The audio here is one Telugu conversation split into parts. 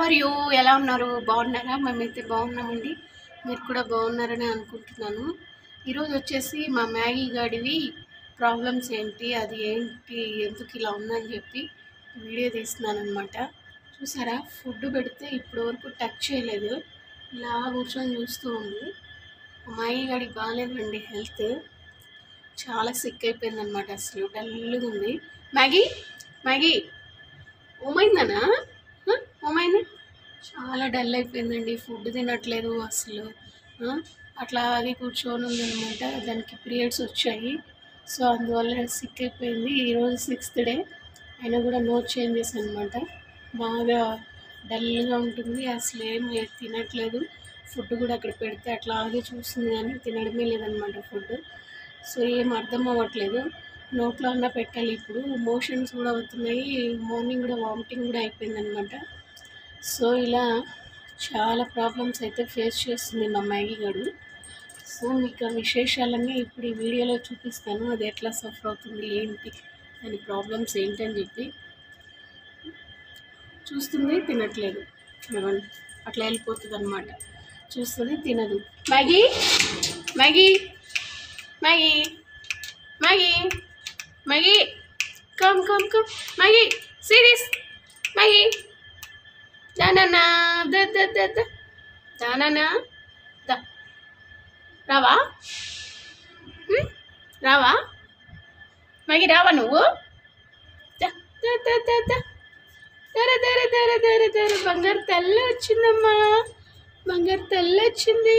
Are you? ఎలా ఉన్నారు? బాగున్నారా? మేమైతే బాగున్నామండి. మీరు కూడా బాగున్నారని అనుకుంటున్నాను. ఈరోజు వచ్చేసి మా మ్యాగీ గాడివి ప్రాబ్లమ్స్ ఏంటి, అది ఏంటి, ఎందుకు ఇలా ఉందని చెప్పి వీడియో తీస్తున్నాను అనమాట. చూసారా, ఫుడ్ పెడితే ఇప్పటి వరకు టచ్ చేయలేదు, ఇలా కూర్చొని చూస్తూ ఉంది. మా మ్యాగీ గాడికి బాగాలేదండి హెల్త్, చాలా సిక్ అయిపోయిందనమాట. అసలు డల్గా ఉంది. మ్యాగీ మ్యాగీ ఏమైందనా? ఏమైంది? చాలా డల్ అయిపోయిందండి, ఫుడ్ తినట్లేదు అసలు. అట్లాగే కూర్చొని ఉందనమాట. దానికి పీరియడ్స్ వచ్చాయి, సో అందువల్ల సిక్ అయిపోయింది. ఈరోజు 6th డే అయినా కూడా నో చేంజెస్ అనమాట. బాగా డల్గా ఉంటుంది, అసలు ఏం తినట్లేదు. ఫుడ్ కూడా అక్కడ పెడితే అట్లాగే చూస్తుంది కానీ తినడమే లేదనమాట ఫుడ్. సో ఏం అర్థం అవ్వట్లేదు. నోట్లో అన్న పెట్టాలి. ఇప్పుడు మోషన్స్ కూడా అవుతున్నాయి, మార్నింగ్ కూడా వామిటింగ్ కూడా అయిపోయిందనమాట. సో ఇలా చాలా ప్రాబ్లమ్స్ అయితే ఫేస్ చేస్తుంది మా మ్యాగీ గారు. సో మీకు ఆ విశేషాలన్నీ ఇప్పుడు ఈ వీడియోలో చూపిస్తాను. అది ఎట్లా సఫర్ అవుతుంది, ఏంటి, దాని ప్రాబ్లమ్స్ ఏంటని చెప్పి. చూస్తుంది, తినట్లేదు, చూడండి అట్లా వెళ్ళిపోతుంది అనమాట. చూస్తుంది, తినదు. Maggi Maggi Maggi Maggi Maggi come come come Maggi, serious Maggi, దానా దానా దా, రావా? రావా మ్యాగీ? రావా నువ్వు? బంగారు తల్లి వచ్చిందమ్మా, బంగారు తల్లి వచ్చింది.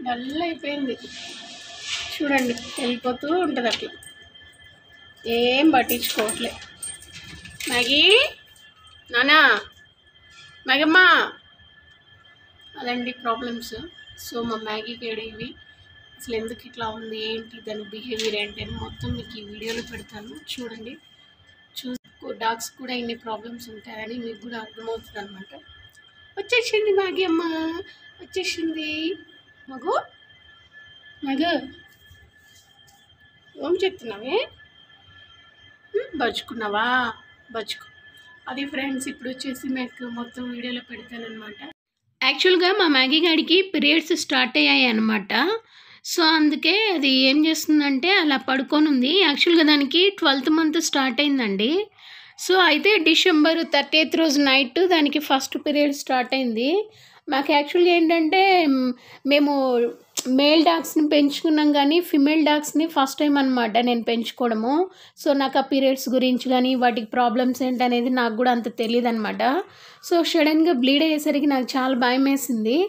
డల్ అయిపోయింది చూడండి, వెళ్ళిపోతూ ఉంటుంది అట్లా, ఏం పట్టించుకోవట్లే. మ్యాగీ నానా, మ్యాగమ్మ, అదండి ప్రాబ్లమ్స్. సో మా మ్యాగీ ఇవి అసలు ఎందుకు ఇట్లా ఉంది, ఏంటి, దాని బిహేవియర్ ఏంటి అని మొత్తం మీకు ఈ వీడియోలో పెడతాను, చూడండి. డాగ్స్ కూడా ఇన్ని ప్రాబ్లమ్స్ ఉంటాయని మీకు కూడా అర్థమవుతుంది అనమాట. వచ్చేసింది మ్యాగీ అమ్మ, వచ్చేసింది. మగు మగు ఏం చెప్తున్నావే? బజ్జుకున్నావా? బజ్జుకు. అది ఫ్రెండ్స్, ఇప్పుడు వచ్చేసి మీకు మొత్తం వీడియోలో పెడతానమాట. యాక్చువల్గా మా మ్యాగీ గాడికి పీరియడ్స్ స్టార్ట్ అయ్యాయి అనమాట. సో అందుకే అది ఏం చేస్తుందంటే అలా పడుకొని ఉంది. యాక్చువల్గా దానికి 12th month స్టార్ట్ అయిందండి. సో అయితే December 30th రోజు నైట్ దానికి ఫస్ట్ పీరియడ్ స్టార్ట్ అయింది. మాకు యాక్చువల్గా ఏంటంటే మేము మేల్ డాగ్స్ని పెంచుకున్నాం కానీ ఫిమేల్ డాగ్స్ని ఫస్ట్ టైం అనమాట నేను పెంచుకోవడము. సో నాకు ఆ పీరియడ్స్ గురించి కానీ వాటికి ప్రాబ్లమ్స్ ఏంటనేది నాకు కూడా అంత తెలియదు అనమాట. సో సడన్గా బ్లీడ్ అయ్యేసరికి నాకు చాలా భయం వేసింది.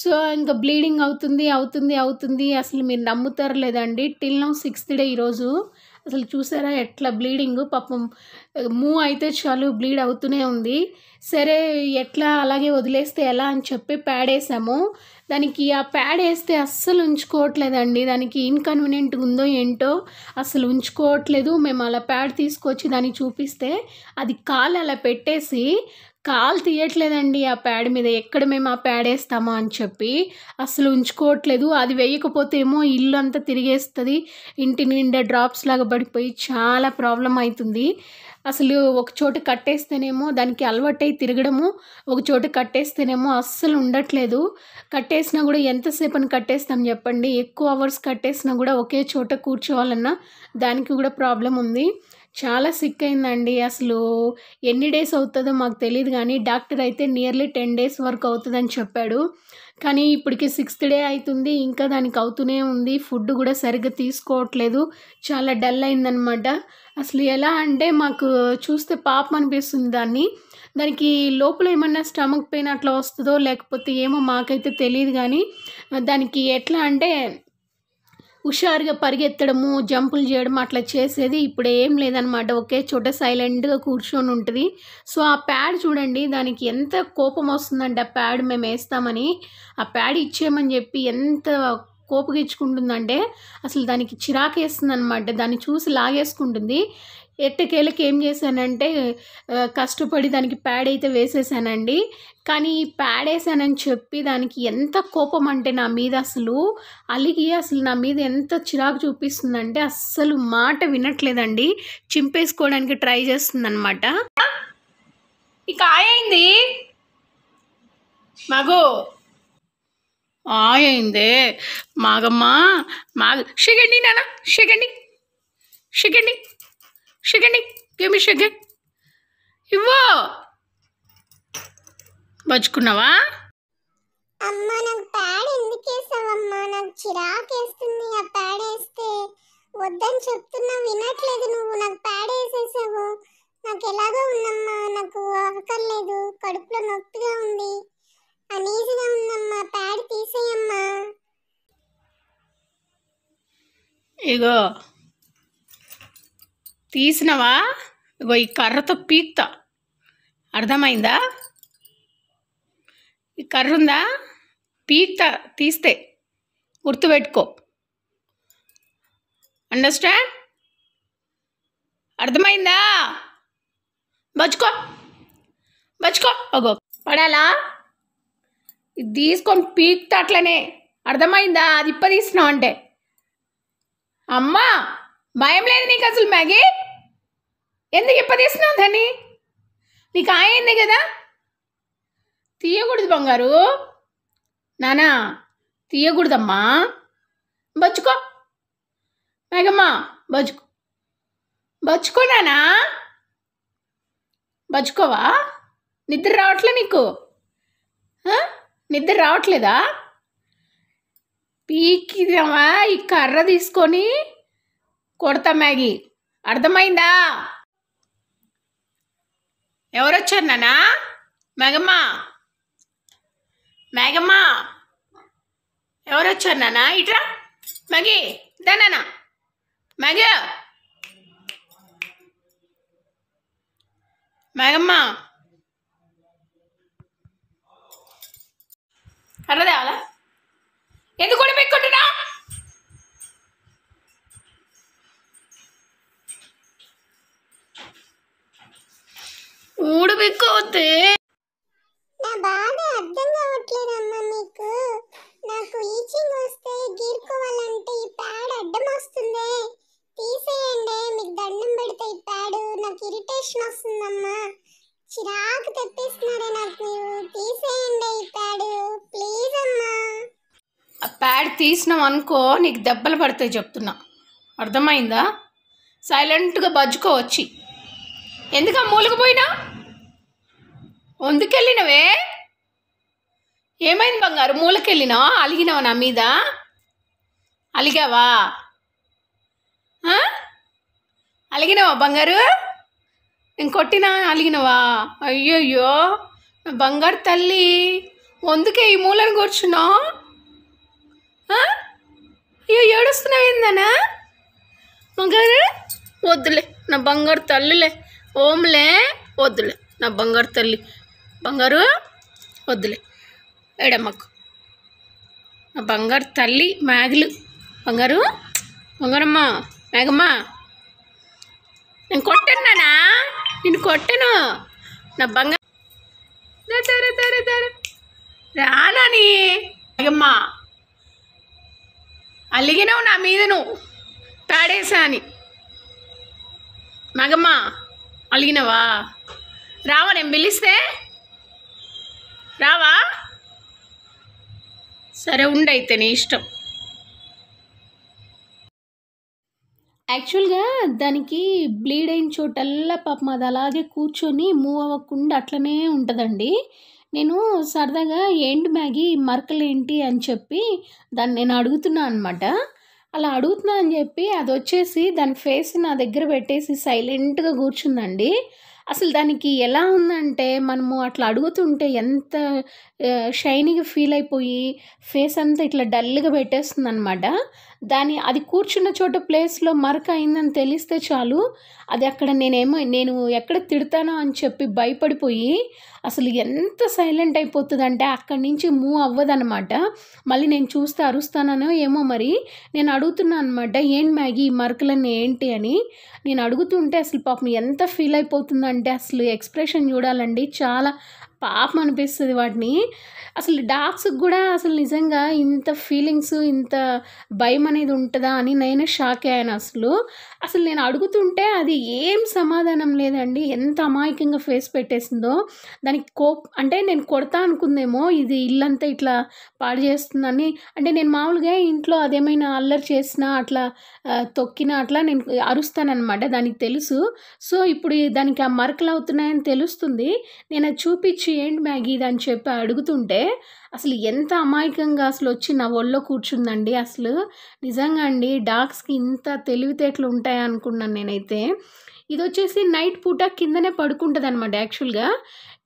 సో ఇంకా బ్లీడింగ్ అవుతుంది అవుతుంది అవుతుంది, అసలు మీరు నమ్ముతారు లేదండి, టిల్ నౌ 6th డే ఈరోజు. అసలు చూసారా ఎట్లా బ్లీడింగ్, పాపం మూవ్ అయితే చాలు బ్లీడ్ అవుతూనే ఉంది. సరే ఎట్లా అలాగే వదిలేస్తే ఎలా అని చెప్పి ప్యాడ్ వేసాము. దానికి ఆ ప్యాడ్ వేస్తే అస్సలు ఉంచుకోవట్లేదండి, దానికి ఇన్కన్వీనియంట్ ఉందో ఏంటో అసలు ఉంచుకోవట్లేదు. మేము అలా ప్యాడ్ తీసుకొచ్చి దానికి చూపిస్తే అది కాలు అలా పెట్టేసి కాలు తీయట్లేదండి ఆ ప్యాడ్ మీద. ఎక్కడ మేము ఆ ప్యాడ్ వేస్తామో అని చెప్పి అసలు ఉంచుకోవట్లేదు. అది వేయకపోతే ఏమో ఇల్లు అంతా తిరిగేస్తుంది, ఇంటి నిండా డ్రాప్స్ లాగా పడిపోయి చాలా ప్రాబ్లం అవుతుంది. అసలు ఒక చోట కట్టేస్తేనేమో దానికి అలవాటై తిరగడము, ఒక చోట కట్టేస్తేనేమో అస్సలు ఉండట్లేదు. కట్టేసినా కూడా ఎంతసేపు అని కట్టేస్తాం చెప్పండి, ఎక్కువ అవర్స్ కట్టేసినా కూడా ఒకే చోట కూర్చోవాలన్నా దానికి కూడా ప్రాబ్లం ఉంది. చాలా సిక్ అయిందండి. అసలు ఎన్ని డేస్ అవుతుందో మాకు తెలియదు కానీ డాక్టర్ అయితే నియర్లీ 10 days వరకు అవుతుందని చెప్పాడు. కానీ ఇప్పటికి 6th డే అవుతుంది, ఇంకా దానికి అవుతూనే ఉంది. ఫుడ్ కూడా సరిగ్గా తీసుకోవట్లేదు, చాలా డల్ అయిందనమాట. అసలు ఎలా అంటే మాకు చూస్తే పాపం అనిపిస్తుంది దానికి లోపల ఏమన్నా స్టమక్ పెయిన్ అట్లా వస్తుందో లేకపోతే ఏమో మాకైతే తెలియదు. కానీ దానికి ఎట్లా అంటే హుషారుగా పరిగెత్తడము, జంపులు చేయడం అట్లా చేసేది ఇప్పుడు ఏం లేదనమాట, ఒకే చోట సైలెంట్గా కూర్చొని ఉంటుంది. సో ఆ ప్యాడ్ చూడండి, దానికి ఎంత కోపం వస్తుందంటే ఆ ప్యాడ్ మేము వేస్తామని ఆ ప్యాడ్ ఇచ్చేయమని చెప్పి ఎంత కోపగించుకుంటుందంటే అసలు దానికి చిరాకేస్తుంది అనమాట. దాన్ని చూసి లాగేసుకుంటుంది. ఎట్టకేలకి ఏం చేశానంటే కష్టపడి దానికి ప్యాడ్ అయితే వేసేసానండి. కానీ ఈ ప్యాడ్ వేసానని చెప్పి దానికి ఎంత కోపం అంటే నా మీద అసలు అలిగి అసలు నా మీద ఎంత చిరాకు చూపిస్తుందంటే అస్సలు మాట వినట్లేదండి. చింపేసుకోవడానికి ట్రై చేస్తుందన్నమాట. ఈ కాయ అయింది మగు అయిందే మాగమ్మా షిగండి నాన్న షిగండి షిగండి షిగండి గేమి షిగండి ఇవ్వో బచ్చుకున్నావా? అమ్మ నాకు ప్యాడ్ ఎందుకు వేసావమ్మా? నాకు చిరాకేస్తుంది. ఆ ప్యాడ్ వేస్తే వద్దని చెప్తున్నా వినట్లేదు నువ్వు. నాకు ప్యాడ్ వేసేసావు. నాకు ఎలాగో ఉందమ్మా, నాకు ఆకలేదు, కడుపులో నొప్పిగా ఉంది, అనీజీగా ఉందమ్మా. ప్యాడ్ తీసేయమ్మా. ఇగో తీసినవా? ఇగో ఈ కర్రతో పీక్తా, అర్థమైందా? ఈ కర్ర ఉందా, పీక్తా తీస్తే, గుర్తుపెట్టుకో. అండర్స్టాండ్? అర్థమైందా? బచ్చుకో బచ్చుకో. అగో పడాలా? ఇది తీసుకొని పీక్తా అట్లనే, అర్థమైందా? అది ఇప్ప తీసినావు అంటే. అమ్మా భయం లేదు నీకు అసలు మ్యాగీ? ఎందుకు ఇప్ప తీసినావు దాన్ని? నీకు అయింది కదా, తీయకూడదు బంగారు. నానా తీయకూడదమ్మా. బచ్చుకో మేఘమ్మా, బచ్చుకో బచ్చుకో నానా. బచ్చుకోవా? నిద్ర రావట్లే నీకు? నిద్ర రావట్లేదా? పీకిదామా ఈ కర్ర తీసుకొని కొడతా మ్యాగీ, అర్థమైందా? ఎవరొచ్చారు నానా? మేఘమ్మా మేఘమ్మా ఎవరొచ్చారు నానా? ఇట్రా మ్యాగీ, దా నానా. మ్యాగీ మేఘమ్మా కర్ర తేవాలా? ఎందుకు కూడా పెట్టుకుంటున్నా? ఊడు పెట్టుకోవద్దే. నా బాధ అర్థం కావట్లేదమ్మా మీకు. నాకు ఈచింగ్ వస్తే గీరుకోవాలంటే ఈ ప్యాడ్ అడ్డం వస్తుంది. తీసేయండి, మీకు దండం పెడితే. ఈ ప్యాడ్ నాకు ఇరిటేషన్ వస్తుందమ్మా. చిరాకు తెప్పిస్తున్నారే నాకు మీరు. తీసేయండి ఈ ప్యాడ్ ప్లీజ్ అమ్మా. ఆ ప్యాడ్ తీసినావు అనుకో నీకు దెబ్బలు పడతాయి చెప్తున్నా, అర్థమైందా? సైలెంట్గా బజ్జుకోవచ్చి. ఎందుకు ఆ మూలకపోయినా? వందుకెళ్ళినవే? ఏమైంది బంగారు? మూలకెళ్ళినావా? అలిగినావా నా మీద? అలిగావా? అలిగినావా బంగారు? నేను కొట్టినా అలిగినవా? అయ్యయ్యో నా బంగారు తల్లి, వందుకే ఈ మూలను కూర్చున్నావు? అయ్యో ఏడుస్తున్నావు ఏందనా? బంగారు వద్దులే నా బంగారు తల్లిలే. ఓంలే వద్దులే నా బంగారు తల్లి. బంగారు వద్దులే, ఏడమ్మకు నా బంగారు తల్లి. మ్యాగులు బంగారు, బంగారమ్మ, మేఘమ్మ నేను కొట్టాను నానా, నేను కొట్టాను నా బంగారు. రానాని మేఘమ్మ, అలిగినావు నా మీద నువ్వు పాడేసా అని. మేఘమ్మ అలిగినవా? రావా నేను పిలిస్తే? రావా? సరే ఉండైతే నీ ఇష్టం. యాక్చువల్గా దానికి బ్లీడ్ అయిన చోటల్లా పాపం అది అలాగే కూర్చొని మూవ్ అవ్వకుండా అట్లనే ఉంటుందండి. నేను సరదాగా ఏంటి మ్యాగీ మరకలు ఏంటి అని చెప్పి దాన్ని నేను అడుగుతున్నా అనమాట. అలా అడుగుతున్నా అని చెప్పి అది వచ్చేసి దాని ఫేస్ నా దగ్గర పెట్టేసి సైలెంట్గా కూర్చుందండి. అసలు దానికి ఎలా ఉందంటే మనము అట్లా అడుగుతుంటే ఎంత షైనీగా ఫీల్ అయిపోయి ఫేస్ అంతా ఇట్లా డల్గా పెట్టేస్తుంది అనమాట. అది కూర్చున్న చోట ప్లేస్లో మరక అయిందని తెలిస్తే చాలు, అది అక్కడ నేను ఎక్కడ తిడతానో అని చెప్పి భయపడిపోయి అసలు ఎంత సైలెంట్ అయిపోతుందంటే అక్కడి నుంచి మూవ్ అవ్వదనమాట. మళ్ళీ నేను చూస్తే అరుస్తానో ఏమో మరి. నేను అడుగుతున్నాను అనమాట, ఏంటి మ్యాగీ ఈ మరకలన్నీ ఏంటి అని. నేను అడుగుతుంటే అసలు పాపం ఎంత ఫీల్ అయిపోతుందంటే అసలు ఎక్స్ప్రెషన్ చూడాలండి, చాలా పాపం అనిపిస్తుంది వాటిని. అసలు డాగ్స్కి కూడా అసలు నిజంగా ఇంత ఫీలింగ్స్, ఇంత భయం అనేది ఉంటుందా అని నేనే షాక్ అయ్యాను. అసలు నేను అడుగుతుంటే అది ఏం సమాధానం లేదండి. ఎంత అమాయకంగా ఫేస్ పెట్టేసిందో. దానికి అంటే నేను కొడతా అనుకుందేమో, ఇది ఇల్లంతా ఇట్లా పాడు చేస్తుందని. అంటే నేను మామూలుగా ఇంట్లో అదేమైనా అల్లరి చేసినా అట్లా తొక్కినా అట్లా నేను అరుస్తానన్నమాట, దానికి తెలుసు. సో ఇప్పుడు దానికి ఆ మరకలు అవుతున్నాయని తెలుస్తుంది. నేను అది చూపించి ఏంటి మ్యాగీ ఇది అని చెప్పి అడుగుతుంటే అసలు ఎంత అమాయకంగా అసలు వచ్చి నా ఒళ్ళో కూర్చుందండి. అసలు నిజంగా అండి డాగ్స్కి ఇంత తెలివితేటలు ఉంటాయా అనుకున్నాను నేనైతే. ఇది వచ్చేసి నైట్ పూట కిందనే పడుకుంటుంది అనమాట యాక్చువల్గా.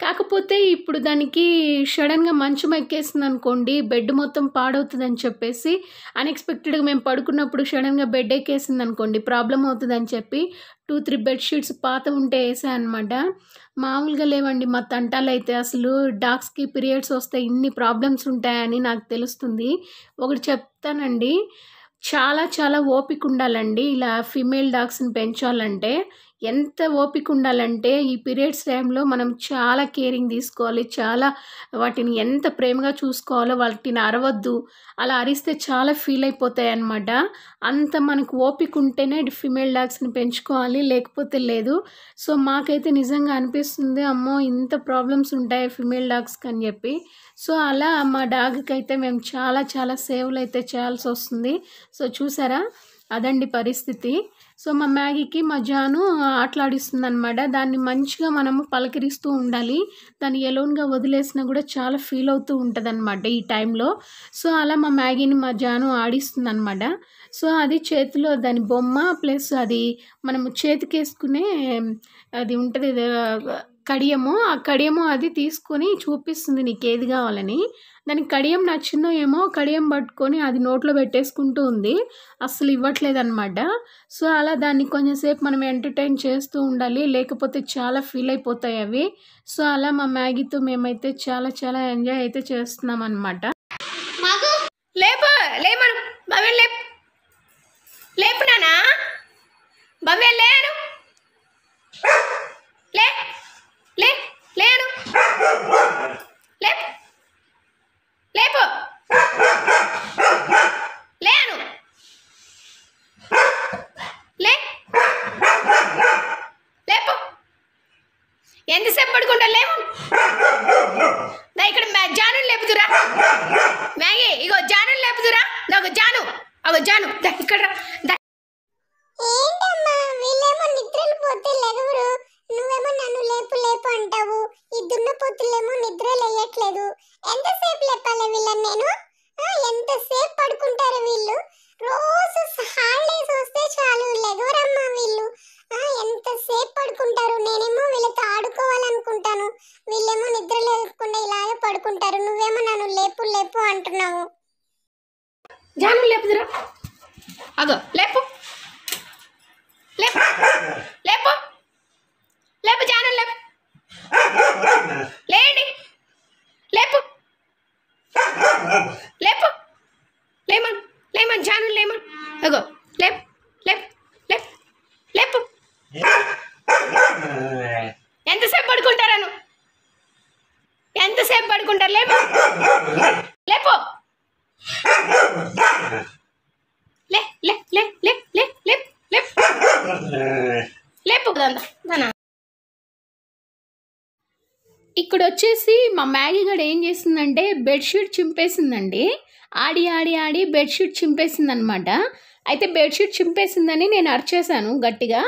కాకపోతే ఇప్పుడు దానికి సడన్గా మంచం ఎక్కేసింది అనుకోండి, బెడ్ మొత్తం పాడవుతుందని చెప్పేసి అన్ఎక్స్పెక్టెడ్గా మేము పడుకున్నప్పుడు సడన్గా బెడ్ ఎక్కేసింది అనుకోండి ప్రాబ్లం అవుతుందని చెప్పి 2-3 బెడ్షీట్స్ పాత ఉంటే వేసాను అనమాట. మామూలుగా లేవండి మా తంటాలు అయితే. అసలు డాగ్స్కి పీరియడ్స్ వస్తే ఇన్ని ప్రాబ్లమ్స్ ఉంటాయని నాకు తెలుస్తుంది. ఒకటి చెప్తానండి, చాలా చాలా ఓపిక ఉండాలండి ఇలా ఫీమేల్ డాగ్స్ని పెంచాలంటే. ఎంత ఓపిక ఉండాలంటే ఈ పీరియడ్స్ టైంలో మనం చాలా కేరింగ్ తీసుకోవాలి, చాలా వాటిని ఎంత ప్రేమగా చూసుకోవాలో. వాటిని అరవద్దు, అలా అరిస్తే చాలా ఫీల్ అయిపోతాయి అన్నమాట. అంత మనకు ఓపిక ఉంటేనే ఫీమేల్ డాగ్స్ని పెంచుకోవాలి, లేకపోతే లేదు. సో మాకైతే నిజంగా అనిపిస్తుంది, అమ్మో ఇంత ప్రాబ్లమ్స్ ఉంటాయి ఫీమేల్ డాగ్స్కి అని చెప్పి. సో అలా మా డాగ్కి అయితే మేము చాలా చాలా సేవలు అయితే చేయాల్సి వస్తుంది. సో చూసారా, అదండి పరిస్థితి. సో మా మ్యాగీకి మా జాను ఆటలాడిస్తుంది అనమాట. దాన్ని మంచిగా మనము పలకరిస్తూ ఉండాలి. దాన్ని ఎలోన్గా వదిలేసినా కూడా చాలా ఫీల్ అవుతూ ఉంటుంది అనమాట ఈ టైంలో. సో అలా మా మ్యాగీని మా జాను ఆడిస్తుంది అనమాట. సో అది చేతిలో దాని బొమ్మ ప్లస్ అది మనము చేతికేసుకునే అది ఉంటుంది కడియము, ఆ కడియము అది తీసుకొని చూపిస్తుంది నీకు ఏది కావాలని. దానికి కడియం నచ్చిందో ఏమో, కడియం పట్టుకొని అది నోట్లో పెట్టేసుకుంటూ ఉంది, అస్సలు ఇవ్వట్లేదు అనమాట. సో అలా దాన్ని కొంచెంసేపు మనం ఎంటర్టైన్ చేస్తూ ఉండాలి, లేకపోతే చాలా ఫీల్ అయిపోతాయి అవి. సో అలా మా మ్యాగీతో మేమైతే చాలా చాలా ఎంజాయ్ అయితే చేస్తున్నాం అనమాట. లేమను భవ్య, లేపు నానా భవ్య, లేను లేను లేపు లేపు లేను లేపు. ఎంతసేపు పడుకుంటా లేవు. ఇక్కడ జాను లేపుతురా మ్యాగీ, ఇగో జాను లేపుతురా. నాకు జాను, అగో జాను ఇక్కడ ఏంటమ్మా వీళ్ళేమో నిద్రలు పోతే లెగవరు, నువ్వేమో నన్ను లేపు లేపు అంటావు. ఈ దున్నపోతులేమో నిద్ర లేయట్లేదు. ఎంతసేపు లేపాలి వీళ్ళని నేను? ఎంతసేపు పడుకుంటారు వీళ్ళు? రోజు హాలిడేస్ వస్తే చాలు లెగవరమ్మా వీళ్ళు. ఎంతసేపు పడుకుంటారు? నేనేమో వీళ్ళతో ఆడుకోవాలనుకుంటాను, వీళ్ళేమో నిద్ర లేకుండా ఇలాగే పడుకుంటారు. నువ్వేమో నన్ను లేపు లేపు అంటున్నావు. జాను లేపుదురా, అగో లేపు లేపు లేపు లేపు జాను లేపు, లేండి లేపు లేపు లేమన్ లేమన్ జాను లేమన్, అగో లేపు లేపు లేపు లేపు. ఎంతసేపు పడుకుంటారను? ఎంతసేపు పడుకుంటారు? లేపు లేపు లే లే లే లే లే లే లేపు నానా. ఇక్కడ వచ్చేసి మా మ్యాగీ గడ ఏం చేసిందంటే బెడ్షీట్ చింపేసిందండి. ఆడి ఆడి ఆడి బెడ్షీట్ చింపేసింది అనమాట. అయితే బెడ్షీట్ చింపేసిందని నేను అరిచేసాను గట్టిగా.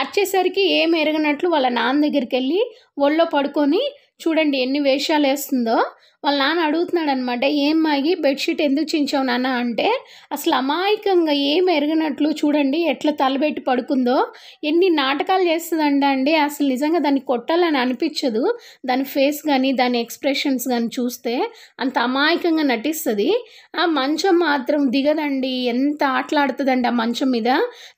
అరిచేసరికి ఏం ఎరగనట్లు వాళ్ళ నాన్న దగ్గరికి వెళ్ళి ఒళ్ళో పడుకొని చూడండి ఎన్ని వేషాలు వేస్తుందో. వాళ్ళ నాన్న అడుగుతున్నాడు అనమాట, ఏం మ్యాగీ బెడ్షీట్ ఎందుకు చించావు నాన్న అంటే, అసలు అమాయకంగా ఏం ఎరగనట్లు చూడండి ఎట్లా తలబెట్టి పడుకుందో, ఎన్ని నాటకాలు చేస్తుందంట అండి. అసలు నిజంగా దాన్ని కొట్టాలని అనిపించదు. దాని ఫేస్ కానీ దాని ఎక్స్ప్రెషన్స్ కానీ చూస్తే అంత అమాయకంగా నటిస్తుంది. ఆ మంచం మాత్రం దిగదండి, ఎంత ఆటలాడుతుందండి ఆ మంచం మీద.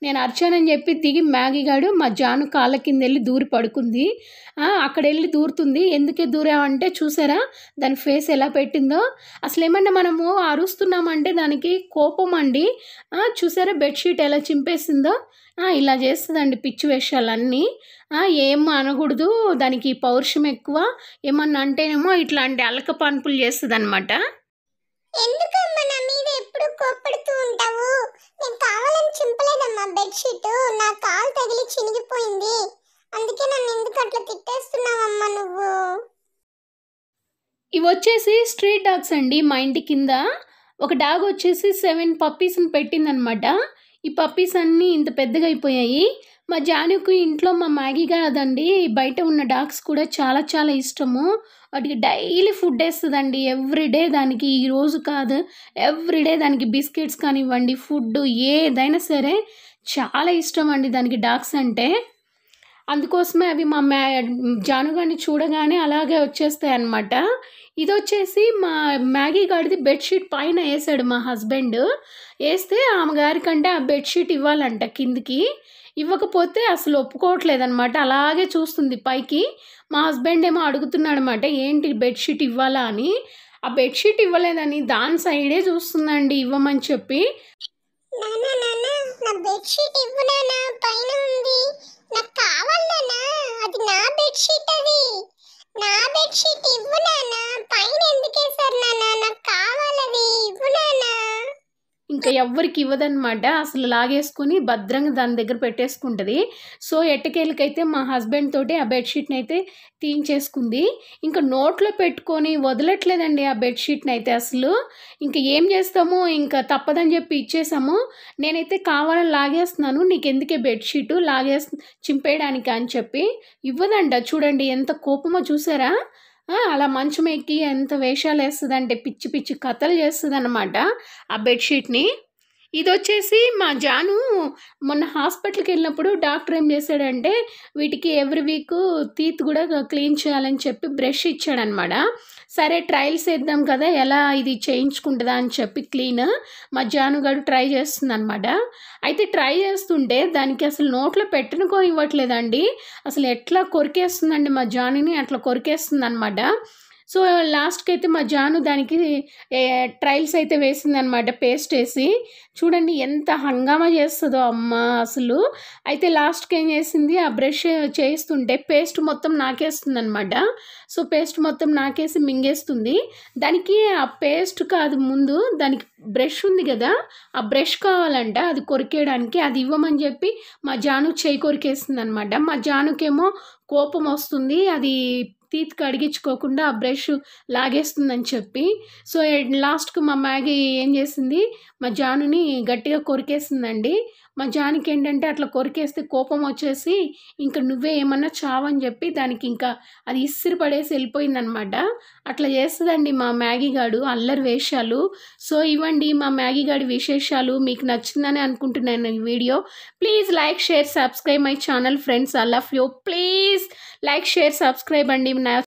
నేను అర్చానని చెప్పి దిగి మ్యాగీ గాడు మా జాను కాళ్ళ కింద వెళ్ళి దూరి పడుకుంది. అక్కడ వెళ్ళి దూరుతుంది. ఎందుకే దూరామంటే చూసారా దాని ఫేస్ ఎలా పెట్టిందో. అసలు ఏమన్నా మనము అరుస్తున్నామంటే దానికి కోపం అండి. చూసారా బెడ్షీట్ ఎలా చింపేసిందో. ఇలా చేస్తుందండి పిచ్చి వేషాలన్నీ. ఏం అనకూడదు, దానికి పౌరుషం ఎక్కువ. ఏమన్నా అంటేనేమో ఇట్లాంటి అలక పనుపులు చేస్తుంది అనమాట. ఎందుకమ్మా నా మీద ఎప్పుడు కోప్పడుతూ ఉంటావు? నేను కావాలని చింపలేదమ్మా బెడ్షీట్, నా కాలు తగిలి చినిగిపోయింది. అందుకే నన్ను ఎందుకు అట్లా తిట్టేస్తున్నావమ్మా నువ్వు? ఇవి వచ్చేసి స్ట్రీట్ డాగ్స్ అండి. మా ఇంటి కింద ఒక డాగ్ వచ్చేసి 7 పప్పీస్ని పెట్టిందనమాట. ఈ పప్పీస్ అన్నీ ఇంత పెద్దగా అయిపోయాయి. మా జానుకు ఇంట్లో మా మ్యాగీ కాదండి, బయట ఉన్న డాగ్స్ కూడా చాలా చాలా ఇష్టము. వాటికి డైలీ ఫుడ్ వేస్తుందండి, ఎవ్రీడే. దానికి ఈరోజు కాదు, ఎవ్రీడే దానికి బిస్కెట్స్ కానివ్వండి, ఫుడ్ ఏదైనా సరే చాలా ఇష్టం అండి దానికి డాగ్స్ అంటే. అందుకోసమే అవి మా జానుగాని చూడగానే అలాగే వచ్చేస్తాయి అన్నమాట. ఇది వచ్చేసి మా మ్యాగీ గాడిది బెడ్షీట్ పైన వేసాడు మా హస్బెండ్. వేస్తే ఆమె గారి కంటే ఆ బెడ్షీట్ ఇవ్వాలంట కిందికి. ఇవ్వకపోతే అసలు ఒప్పుకోవట్లేదన్నమాట, అలాగే చూస్తుంది పైకి. మా హస్బెండ్ ఏమో అడుగుతున్నాడు అనమాట, ఏంటి బెడ్షీట్ ఇవ్వాలా అని. ఆ బెడ్షీట్ ఇవ్వలేదని దాని సైడే చూస్తుందండి ఇవ్వమని చెప్పి. నానా నానా నా బెడ్షీట్ ఇవ్వు నానా, పైన ఉంది. నాకు కావాలి నానా, అది నా బెడ్షీట్, అది నా బెడ్షీట్ ఇవ్వు నానా. పైన ఎందుకు వేసారు నానా, నాకు కావాలి, అది ఇవ్వు నానా. ఇంకా ఎవ్వరికి ఇవ్వదనమాట, అసలు లాగేసుకొని భద్రంగా దాని దగ్గర పెట్టేసుకుంటుంది. సో ఎట్టకేళ్ళకైతే మా హస్బెండ్ తోటి ఆ బెడ్షీట్ని అయితే తీయించేసుకుంది. ఇంకా నోట్లో పెట్టుకొని వదలట్లేదండి ఆ బెడ్షీట్ని అయితే అసలు. ఇంకా ఏం చేస్తామో, ఇంకా తప్పదని చెప్పి ఇచ్చేసాము. నేనైతే కావాలని లాగేస్తున్నాను, నీకు ఎందుకే బెడ్షీటు చింపేయడానికి అని చెప్పి. ఇవ్వదంట. చూడండి ఎంత కోపమో చూసారా. అలా మంచం ఎక్కి ఎంత వేషాలు వేస్తుందంటే పిచ్చి పిచ్చి కథలు చేస్తుంది అనమాట ఆ బెడ్షీట్ని. ఇది వచ్చేసి మా జాను మొన్న హాస్పిటల్కి వెళ్ళినప్పుడు డాక్టర్ ఏం చేశాడంటే, వీటికి ఎవ్రీ వీక్ టీత్ కూడా క్లీన్ చేయాలని చెప్పి బ్రష్ ఇచ్చాడనమాట. సరే ట్రయల్స్ వేద్దాం కదా, ఎలా ఇది చేయించుకుంటుందా అని చెప్పి క్లీన్ మా జానుగాడు ట్రై చేస్తుంది అనమాట. అయితే ట్రై చేస్తుంటే దానికి అసలు నోట్లో పెట్టనుకో ఇవ్వట్లేదండి. అసలు ఎట్లా కొరికేస్తుందండి మా జానుని, అట్లా కొరికేస్తుంది అనమాట. సో లాస్ట్కి అయితే మా జాను దానికి ట్రయల్స్ అయితే వేసిందనమాట, పేస్ట్ వేసి. చూడండి ఎంత హంగామా చేస్తుందో అమ్మ అసలు. అయితే లాస్ట్కి ఏం చేసింది, ఆ బ్రష్ చేస్తుంటే పేస్ట్ మొత్తం నాకేస్తుంది అనమాట. సో పేస్ట్ మొత్తం నాకేసి మింగేస్తుంది. దానికి ఆ పేస్ట్ కాదు, ముందు దానికి బ్రష్ ఉంది కదా, ఆ బ్రష్ కావాలంట అది కొరికేయడానికి. అది ఇవ్వమని చెప్పి మా జాను చేయి కొరికేస్తుంది అనమాట. మా జానుకేమో కోపం వస్తుంది, అది టీత్ కడిగించుకోకుండా ఆ బ్రష్ లాగేస్తుందని చెప్పి. సో లాస్ట్కి మా మ్యాగీ ఏం చేసింది, మా జానుని గట్టిగా కొరికేసిందండి. మా జానికి ఏంటంటే అట్లా కొరికేస్తే కోపం వచ్చేసి ఇంకా నువ్వే ఏమన్నా చావని చెప్పి దానికి ఇంకా అది ఇసిరి పడేసి వెళ్ళిపోయిందనమాట. అట్లా చేస్తుందండి మా మ్యాగీ గాడు అల్లరి వేషాలు. సో ఇవ్వండి మా మ్యాగీ గాడి విశేషాలు. మీకు నచ్చిందని అనుకుంటున్నాను ఈ video. Please like share subscribe my channel friends. I love you. Please like share subscribe అండి.